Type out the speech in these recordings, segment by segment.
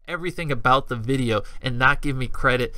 everything about the video and not give me credit.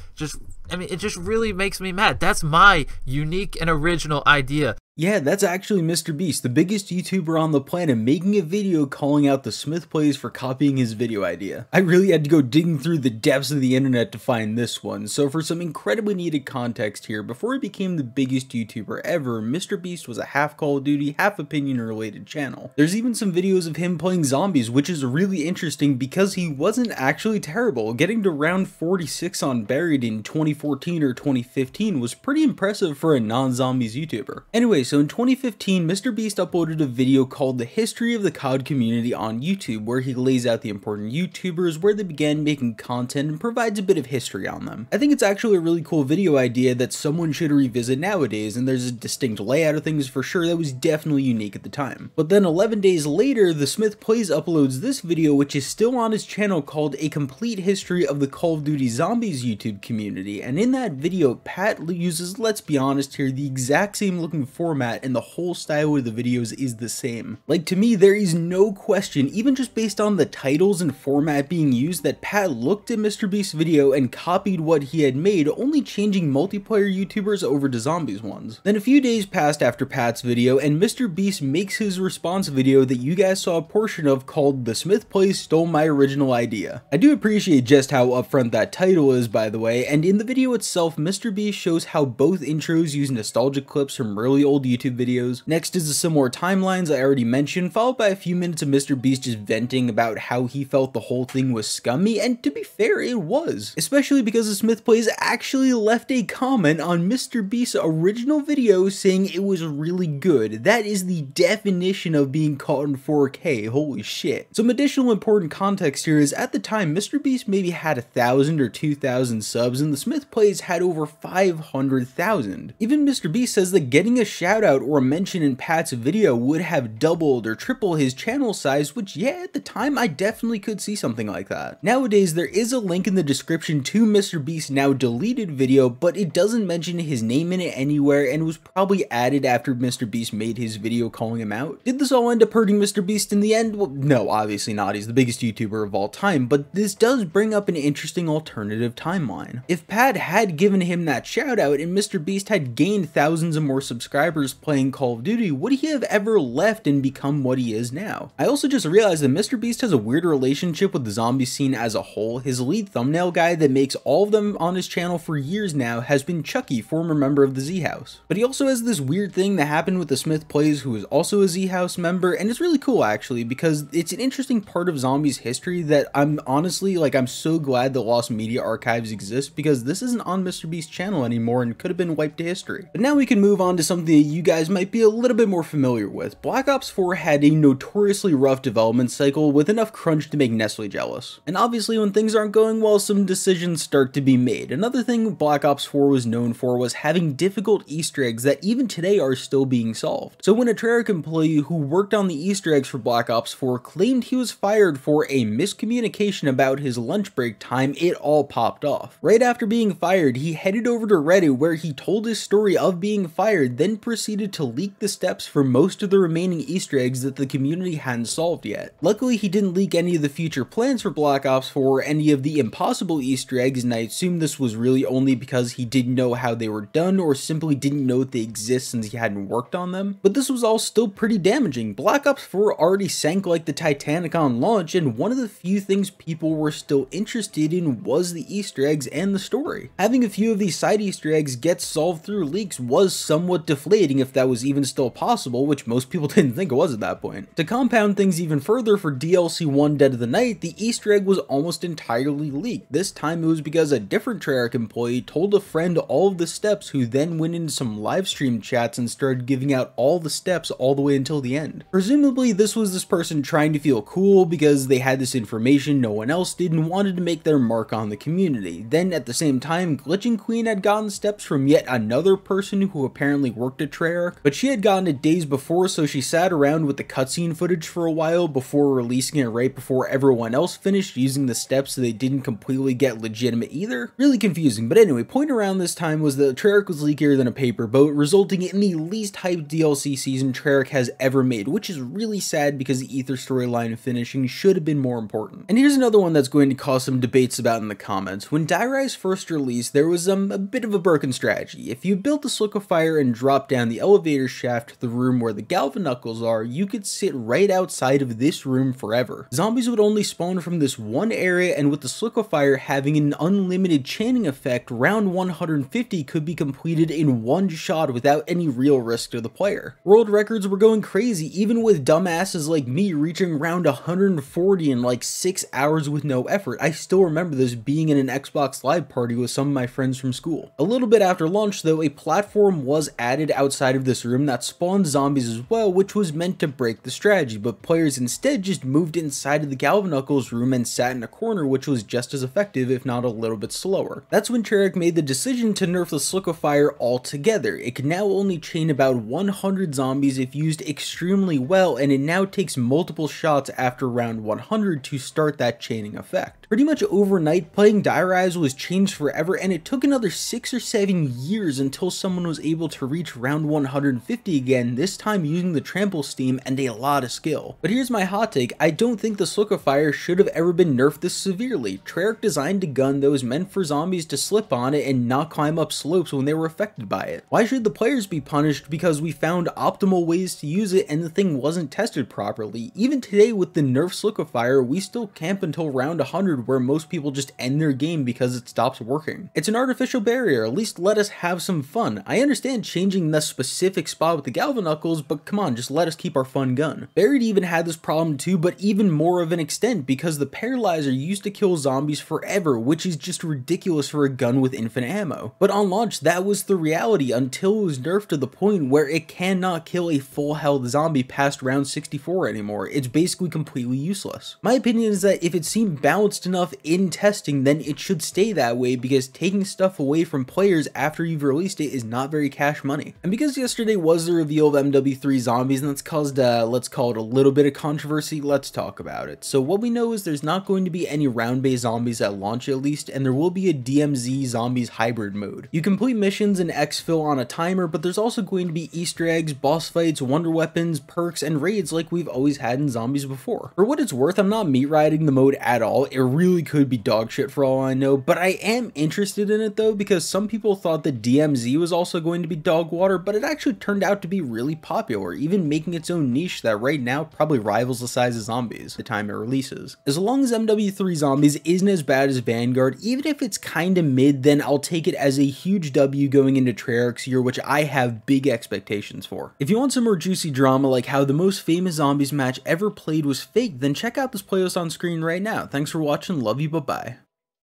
It just really makes me mad. That's my unique and original idea. Yeah, that's actually MrBeast, the biggest YouTuber on the planet, making a video calling out the Smith Plays for copying his video idea. I really had to go digging through the depths of the internet to find this one, so for some incredibly needed context here, before he became the biggest YouTuber ever, MrBeast was a half Call of Duty, half opinion related channel. There's even some videos of him playing zombies, which is really interesting because he wasn't actually terrible. Getting to round 46 on Buried in 2014 or 2015 was pretty impressive for a non-zombies YouTuber. Anyway, so in 2015, MrBeast uploaded a video called The History of the COD Community on YouTube, where he lays out the important YouTubers, where they began making content, and provides a bit of history on them. I think it's actually a really cool video idea that someone should revisit nowadays, and there's a distinct layout of things for sure that was definitely unique at the time. But then 11 days later, the Smith Plays uploads this video, which is still on his channel, called A Complete History of the Call of Duty Zombies YouTube Community, and in that video, Pat uses, let's be honest here, the exact same looking format, and the whole style of the videos is the same. Like, to me, there is no question, even just based on the titles and format being used, that Pat looked at MrBeast's video and copied what he had made, only changing multiplayer YouTubers over to zombies ones. Then a few days passed after Pat's video, and MrBeast makes his response video that you guys saw a portion of, called The Smith Plays Stole My Original Idea. I do appreciate just how upfront that title is, by the way, and in the video itself, MrBeast shows how both intros use nostalgic clips from really old YouTube videos. Next is the similar timelines I already mentioned, followed by a few minutes of MrBeast just venting about how he felt the whole thing was scummy, and to be fair, it was. Especially because the Smith Plays actually left a comment on MrBeast's original video saying it was really good. That is the definition of being caught in 4K, holy shit. Some additional important context here is, at the time, MrBeast maybe had 1,000 or 2,000 subs, and the Smith Plays had over 500,000. Even MrBeast says that getting a shout out or a mention in Pat's video would have doubled or tripled his channel size, which, yeah, at the time I definitely could see something like that. Nowadays, there is a link in the description to MrBeast's now deleted video, but it doesn't mention his name in it anywhere, and was probably added after MrBeast made his video calling him out. Did this all end up hurting MrBeast in the end? Well, no, obviously not. He's the biggest YouTuber of all time, but this does bring up an interesting alternative timeline. If Pat had given him that shout out and MrBeast had gained thousands of more subscribers playing Call of Duty, would he have ever left and become what he is now? I also just realized that MrBeast has a weird relationship with the zombie scene as a whole. His lead thumbnail guy that makes all of them on his channel for years now has been Chucky, former member of the Z House. But he also has this weird thing that happened with the Smith Plays, who is also a Z House member, and it's really cool actually, because it's an interesting part of zombies history that I'm honestly, I'm so glad the Lost Media Archives exist, because this isn't on MrBeast's channel anymore and could have been wiped to history. But now we can move on to something that you guys might be a little bit more familiar with. Black Ops 4 had a notoriously rough development cycle with enough crunch to make Nestle jealous. And obviously when things aren't going well, some decisions start to be made. Another thing Black Ops 4 was known for was having difficult Easter eggs that even today are still being solved. So when a Treyarch employee who worked on the Easter eggs for Black Ops 4 claimed he was fired for a miscommunication about his lunch break time, it all popped off. Right after being fired, he headed over to Reddit where he told his story of being fired, then proceeded to leak the steps for most of the remaining Easter eggs that the community hadn't solved yet. Luckily, he didn't leak any of the future plans for Black Ops 4 or any of the impossible Easter eggs, and I assume this was really only because he didn't know how they were done or simply didn't know that they exist since he hadn't worked on them. But this was all still pretty damaging. Black Ops 4 already sank like the Titanic on launch, and one of the few things people were still interested in was the Easter eggs and the story. Having a few of these side Easter eggs get solved through leaks was somewhat deflating, if that was even still possible, which most people didn't think it was at that point. To compound things even further, for DLC 1 Dead of the Night, the Easter egg was almost entirely leaked. This time it was because a different Treyarch employee told a friend all of the steps, who then went into some live stream chats and started giving out all the steps all the way until the end. Presumably this was this person trying to feel cool because they had this information no one else did and wanted to make their mark on the community. Then at the same time, Glitching Queen had gotten steps from yet another person who apparently worked at Treyarch, but she had gotten it days before, so she sat around with the cutscene footage for a while before releasing it right before everyone else finished using the steps, so they didn't completely get legitimate either. Really confusing, but anyway, point around this time was that Treyarch was leakier than a paper boat, resulting in the least hyped DLC season Treyarch has ever made, which is really sad because the Ether storyline finishing should have been more important. And here's another one that's going to cause some debates about in the comments. When Die Rise first released, there was a bit of a broken strategy. If you built a Sliquifier and dropped down the elevator shaft to the room where the Galvanuckles are, you could sit right outside of this room forever. Zombies would only spawn from this one area, and with the Sliquifier having an unlimited chaining effect, round 150 could be completed in one shot without any real risk to the player. World records were going crazy, even with dumbasses like me reaching round 140 in like 6 hours with no effort. I still remember this being in an Xbox Live party with some of my friends from school. A little bit after launch though, a platform was added outside of this room that spawned zombies as well, which was meant to break the strategy, but players instead just moved inside of the Galvanuckles room and sat in a corner, which was just as effective if not a little bit slower. That's when Treyarch made the decision to nerf the Sliquifier altogether. It can now only chain about 100 zombies if used extremely well, and it now takes multiple shots after round 100 to start that chaining effect. Pretty much overnight, playing Die Rise was changed forever, and it took another 6 or 7 years until someone was able to reach round 150 again, this time using the trample steam and a lot of skill. But here's my hot take: I don't think the Sliquifier should have ever been nerfed this severely. Treyarch designed a gun that was meant for zombies to slip on it and not climb up slopes when they were affected by it. Why should the players be punished because we found optimal ways to use it and the thing wasn't tested properly? Even today with the nerf Sliquifier, we still camp until round 100 where most people just end their game because it stops working. It's an artificial barrier, at least let us have some fun. I understand changing the specific spot with the Galvanuckles, but come on, just let us keep our fun gun. Buried even had this problem too, but even more of an extent because the Paralyzer used to kill zombies forever, which is just ridiculous for a gun with infinite ammo. But on launch, that was the reality until it was nerfed to the point where it cannot kill a full health zombie past round 64 anymore. It's basically completely useless. My opinion is that if it seemed balanced enough in testing, then it should stay that way, because taking stuff away from players after you've released it is not very cash money. And because yesterday was the reveal of MW3 Zombies, and that's caused, let's call it a little bit of controversy, let's talk about it. So what we know is there's not going to be any round-based zombies at launch at least, and there will be a DMZ Zombies hybrid mode. You complete missions and exfil on a timer, but there's also going to be Easter eggs, boss fights, wonder weapons, perks, and raids like we've always had in Zombies before. For what it's worth, I'm not meat riding the mode at all. It really could be dog shit for all I know, but I am interested in it though, because some people thought that DMZ was also going to be dog water, but it actually turned out to be really popular, even making its own niche that right now probably rivals the size of Zombies the time it releases. As long as MW3 Zombies isn't as bad as Vanguard, even if it's kinda mid, then I'll take it as a huge W going into Treyarch's year, which I have big expectations for. If you want some more juicy drama like how the most famous Zombies match ever played was fake, then check out this playlist on screen right now. Thanks for watching, love you, bye bye.